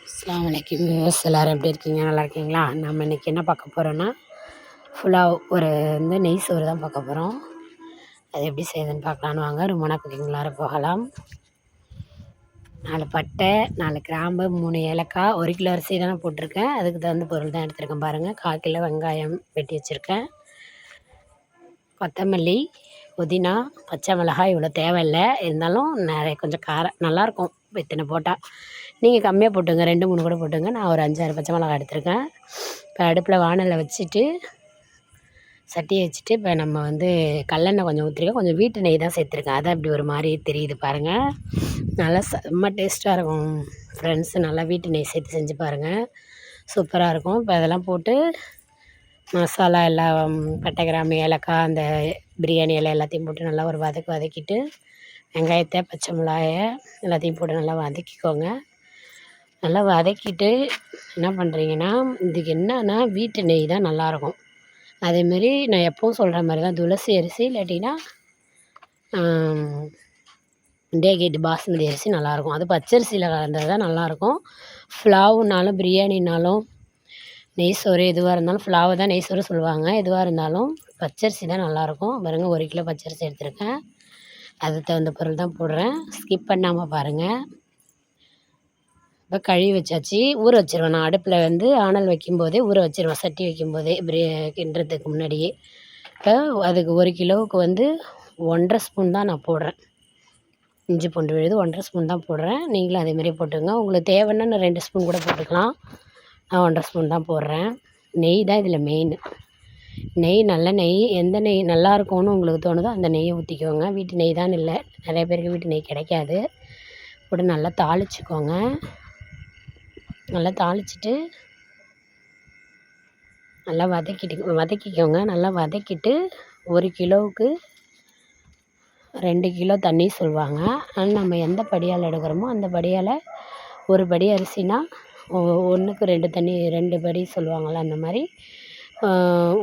அஸ்ஸலாமு அலைக்கும் வியூவர்ஸ், எல்லோரும் எப்படி இருக்கீங்க? நல்லா இருக்கீங்களா? நம்ம இன்றைக்கி என்ன பார்க்க போகிறோன்னா, ஃபுல்லாக ஒரு நெய் சோறு தான் பார்க்க போகிறோம். அது எப்படி செய்யுதுன்னு பார்க்கலான்னு வாங்க. ரொம்ப குக்கிங்களார போகலாம். 4 பட்டை, 4 கிராம்பு, 3 ஏலக்காய், 1 கிலோ அரிசி தானே போட்டிருக்கேன். அதுக்கு தகுந்த பொருள் தான் எடுத்துருக்கேன் பாருங்கள். 1/4 கிலோ வெங்காயம் வெட்டி வச்சுருக்கேன். கொத்தமல்லி, புதினா, பச்சை மிளகாய் இவ்வளோ தேவையில்லை. இருந்தாலும் நிறைய கொஞ்சம் காரம் நல்லாயிருக்கும் இத்தனை போட்டால். நீங்கள் கம்மியாக போட்டுங்க, 2, 3 கூட போட்டுங்க. நான் ஒரு 5, 6 பச்சை மிளகாய் எடுத்துருக்கேன். இப்போ அடுப்பில் வானலை வச்சுட்டு சட்டியை வச்சுட்டு இப்போ நம்ம கடலெண்ணெய் கொஞ்சம் ஊற்றிருக்கேன். கொஞ்சம் வீட்டு நெய் தான் சேர்த்துருக்கேன். அதான் இப்படி ஒரு மாதிரி தெரியுது பாருங்கள். நல்லா செம்ம டேஸ்ட்டாக இருக்கும் ஃப்ரெண்ட்ஸ். நல்லா வீட்டு நெய் சேர்த்து செஞ்சு பாருங்கள், சூப்பராக இருக்கும். இப்போ அதெல்லாம் போட்டு மசாலா எல்லாம் பட்டை, கிராம்பு, ஏலக்காய், அந்த பிரியாணி இலை எல்லாத்தையும் போட்டு நல்லா ஒரு வதக்கிட்டு வெங்காயத்தை, பச்சை மிளகாயை எல்லாத்தையும் போட்டு நல்லா வதக்கிக்கோங்க. நல்லா வதக்கிட்டு என்ன பண்ணுறீங்கன்னா, இதுக்கு என்னன்னா வீட்டு நெய் தான் நல்லாயிருக்கும். அதேமாரி நான் எப்பவும் சொல்கிற மாதிரி தான், துளசி அரிசி இல்லாட்டினா கேட்டு பாஸ்மதி அரிசி நல்லாயிருக்கும். அது பச்சரிசியில் கலந்தது தான் நல்லாயிருக்கும். ஃப்ளாவுனாலும் பிரியாணினாலும் நெய் சோறு எதுவாக இருந்தாலும் ஃப்ளாவை தான் நெய் சோறு சொல்லுவாங்க. எதுவாக இருந்தாலும் பச்சரிசி தான் நல்லாயிருக்கும். பாருங்கள், 1 கிலோ பச்சரிசி எடுத்துருக்கேன். அதுக்கு தகுந்த பொருள் தான் போடுறேன். ஸ்கிப் பண்ணாமல் பாருங்கள். இப்போ கழுவி வச்சாச்சு, ஊற வச்சுருவேன். நான் அடுப்பில் ஆணல் வைக்கும்போதே ஊற வச்சுருவேன். சட்டி வைக்கும்போதே கிண்டுறதுக்கு முன்னாடியே. இப்போ அதுக்கு 1 கிலோவுக்கு 1.5 ஸ்பூன் தான் நான் போடுறேன். இஞ்சி பூண்டு விழுது 1.5 ஸ்பூன் தான் போடுறேன். நீங்களும் அதேமாரி போட்டுங்க. உங்களுக்கு தேவைன்னா நான் 2 ஸ்பூன் கூட போட்டுக்கலாம். நான் 1.5 ஸ்பூன் தான் போடுறேன். நெய் தான் இதில் மெயின். நெய், நல்ல நெய், எந்த நெய் நல்லா இருக்கும்னு உங்களுக்கு தோணுதோ அந்த நெய்யை ஊற்றிக்கோங்க. வீட்டு நெய் தான் இல்லை, நிறைய பேருக்கு வீட்டு நெய் கிடைக்காது. போட்டு நல்லா தாளிச்சிக்கோங்க. நல்லா தாளிச்சிட்டு நல்லா வதக்கிக்கோங்க. நல்லா வதக்கிட்டு 1 கிலோவுக்கு 2 கிலோ தண்ணி சொல்லுவாங்க. ஆனால் நம்ம எந்த படியால் எடுக்கிறோமோ அந்த படியால், ஒரு படி அரிசினா 1க்கு 2 தண்ணி, 2 படி சொல்லுவாங்கள்ல, அந்த மாதிரி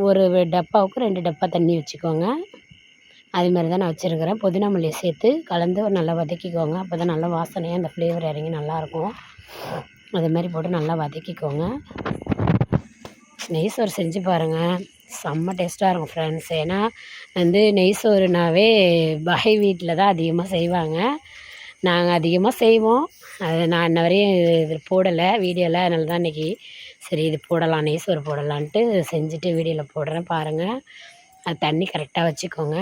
ஒரு டப்பாவுக்கு 2 டப்பா தண்ணி வச்சுக்கோங்க. அதுமாதிரி தான் நான் வச்சுருக்கிறேன். புதினா மல்லியை சேர்த்து கலந்து நல்லா வதக்கிக்கோங்க. அப்போ தான் நல்லா வாசனையாக அந்த ஃப்ளேவர் இறங்கி நல்லாயிருக்கும். அதுமாதிரி போட்டு நல்லா வதக்கிக்கோங்க. நெய் சோறு செஞ்சு பாருங்கள், செம்ம டேஸ்ட்டாக இருக்கும் ஃப்ரெண்ட்ஸ். ஏன்னா நெய் சோறுனாவே பகை வீட்டில் தான் அதிகமாக செய்வாங்க. நாங்கள் அதிகமாக செய்வோம். அது நான் இன்ன வரையும் இது போடலை வீடியோவில். அதனால தான் இன்றைக்கி சரி இது போடலாம், நெய் சோறு போடலான்ட்டு செஞ்சுட்டு வீடியோவில் போடுறேன் பாருங்கள். அது தண்ணி கரெக்டாக வச்சுக்கோங்க.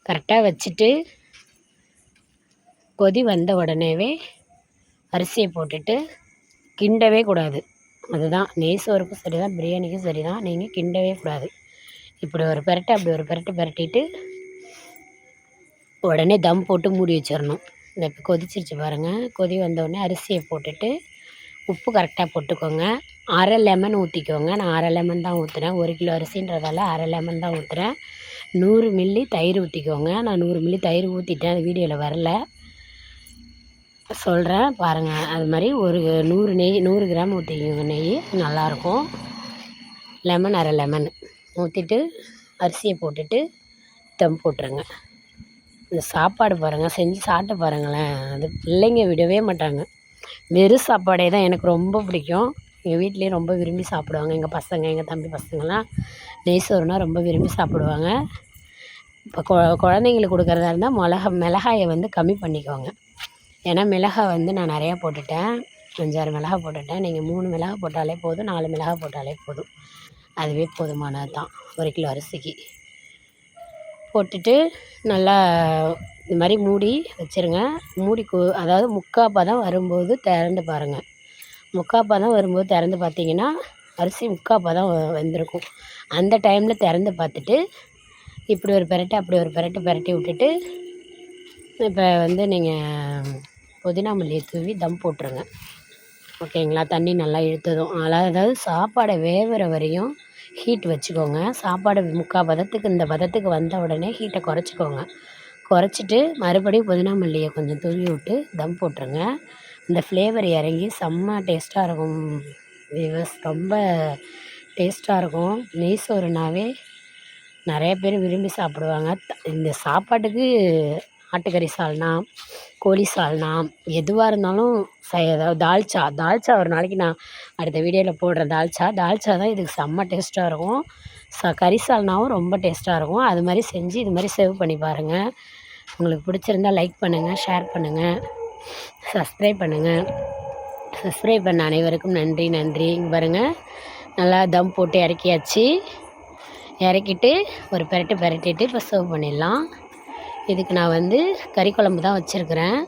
கரெக்டாக வச்சுட்டு கொதி வந்த உடனேவே அரிசியை போட்டுட்டு கிண்டவே கூடாது. அதுதான் நெய் சோறுக்கும் சரி தான், பிரியாணிக்கும் சரி தான். நீங்கள் கிண்டவே கூடாது. இப்படி ஒரு பெரட்டு, அப்படி ஒரு பெரட்டு பெரட்டிட்டு உடனே தம் போட்டு மூடி வச்சிடணும். இந்த இப்போ கொதிச்சிருச்சு பாருங்கள். கொதி வந்தோடனே அரிசியை போட்டுட்டு உப்பு கரெக்டாக போட்டுக்கோங்க. 1/2 லெமன் ஊற்றிக்கோங்க. நான் 1/2 லெமன் தான் ஊற்றுறேன். 1 கிலோ அரிசின்றதால 1/2 லெமன் தான் ஊற்றுறேன். 100 மில்லி தயிர் ஊற்றிக்கோங்க. நான் 100 மில்லி தயிர் ஊற்றிட்டேன், அது வீடியோவில் வரல, சொல்கிறேன் பாருங்கள். அது மாதிரி ஒரு 100 கிராம் ஊற்றிக்கோங்க. நெய் நல்லாயிருக்கும். லெமன் 1/2 லெமன் ஊற்றிட்டு அரிசியை போட்டுட்டு தம் போட்டுருங்க. இந்த சாப்பாடு பாருங்கள், செஞ்சு சாப்பிட்டு பாருங்களேன். அது பிள்ளைங்க விடவே மாட்டாங்க. வெறும் சாப்பாடே தான் எனக்கு ரொம்ப பிடிக்கும். எங்கள் வீட்லேயும் ரொம்ப விரும்பி சாப்பிடுவாங்க. எங்கள் பசங்க, எங்கள் தம்பி பசங்கள்லாம் நெய் சோறுனா ரொம்ப விரும்பி சாப்பிடுவாங்க. இப்போ குழந்தைங்களுக்கு கொடுக்குறதா இருந்தால் மிளகாயை கம்மி பண்ணிக்கோங்க. ஏன்னா மிளகாய் நான் நிறையா போட்டுட்டேன். 5, 6 மிளகாய் போட்டுட்டேன். நீங்கள் 3 மிளகாய் போட்டாலே போதும், 4 மிளகாய் போட்டாலே போதும். அதுவே போதுமானது தான் 1 கிலோ அரிசிக்கு. போட்டுட்டு நல்லா இது மாதிரி மூடி வச்சுருங்க. மூடி அதாவது 3/4 பதம் வரும்போது திறந்து பாருங்கள். 3/4 பதம் வரும்போது திறந்து பார்த்தீங்கன்னா அரிசி 3/4 பதம் வெந்திருக்கும். அந்த டைமில் திறந்து பார்த்துட்டு இப்படி ஒரு பெரட்டு, அப்படி ஒரு பெரட்டு பெரட்டி விட்டுட்டு இப்போ நீங்கள் புதினா மல்லியை தூவி தம் போட்டுருங்க. ஓகேங்களா? தண்ணி நல்லா இழுத்ததும், அதாவது சாப்பாடை வேகிற வரையும் ஹீட் வச்சுக்கோங்க. சாப்பாடு 3/4 பதத்துக்கு, இந்த பதத்துக்கு வந்த உடனே ஹீட்டை குறைச்சிக்கோங்க. குறைச்சிட்டு மறுபடியும் புதினா மல்லியை கொஞ்சம் தூவி விட்டு தம் போட்டுருங்க. இந்த ஃப்ளேவர் இறங்கி செம்ம டேஸ்ட்டாக இருக்கும் வியூவர்ஸ். ரொம்ப டேஸ்ட்டாக இருக்கும். நெய் சோறுனாவே நிறைய பேர் விரும்பி சாப்பிடுவாங்க. இந்த சாப்பாட்டுக்கு ஆட்டுக்கறி சால்னா, கோழி சால்னா, எதுவாக இருந்தாலும் அதாவது தால்ச்சா ஒரு நாளைக்கு நான் அடுத்த வீடியோவில் போடுறேன். தால்ச்சா தான் இதுக்கு செம்ம டேஸ்ட்டாக இருக்கும். கறி சால்னாவும் ரொம்ப டேஸ்ட்டாக இருக்கும். அது மாதிரி செஞ்சு இது மாதிரி சர்வ் பண்ணி பாருங்கள். உங்களுக்கு பிடிச்சிருந்தா லைக் பண்ணுங்கள், ஷேர் பண்ணுங்கள், சப்ஸ்கிரைப் பண்ணுங்கள். சப்ஸ்கிரைப் பண்ண அனைவருக்கும் நன்றி. இங்கே பாருங்கள், நல்லா தம் போட்டு இறக்கியாச்சு. இறக்கிட்டு ஒரு பெரட்டிட்டு இப்போ சர்வ் பண்ணிடலாம். இதுக்கு நான் கறி குழம்பு தான் வச்சுருக்கிறேன்.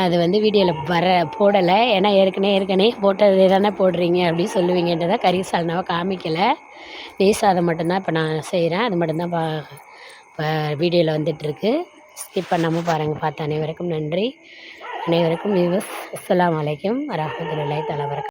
அது வீடியோவில் போடலை. ஏன்னா ஏற்கனவே போட்டது தானே போடுறீங்க அப்படின்னு சொல்லுவீங்கன்றதான் கறி சால்னாவை காமிக்கலை. நெய் சாதம் மட்டும்தான் இப்போ நான் செய்கிறேன். அது மட்டும்தான் இப்போ வீடியோவில் வந்துட்டுருக்கு. ஸ்கிப் பண்ணாமல் பாருங்கள். பார்த்த அனைவருக்கும் நன்றி. அனைவருக்கும் அஸ்ஸலாமு அலைக்கும் வரஹ்மத்துல்லாஹி தஆலா வபரகாத்துஹு.